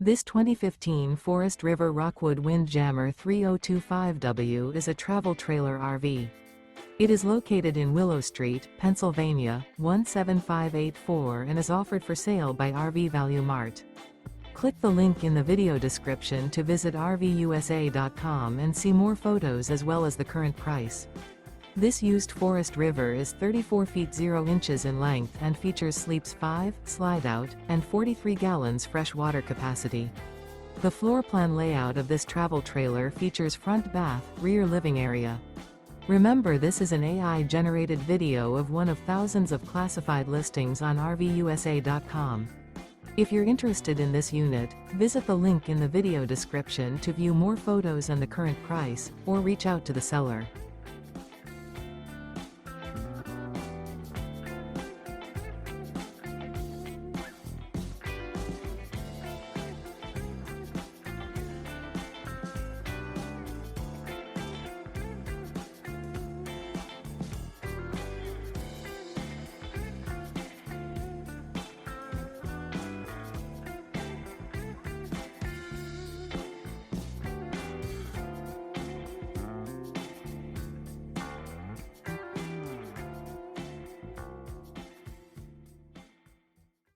This 2015 Forest River Rockwood Windjammer 3025W is a travel trailer RV. It is located in Willow Street, Pennsylvania, 17584 and is offered for sale by RV Value Mart. Click the link in the video description to visit RVUSA.com and see more photos as well as the current price. This used Forest River is 34 feet 0 inches in length and features sleeps 5, slide-out, and 43 gallons fresh water capacity. The floor plan layout of this travel trailer features front bath, rear living area. Remember, this is an AI-generated video of one of thousands of classified listings on RVUSA.com. If you're interested in this unit, visit the link in the video description to view more photos and the current price, or reach out to the seller.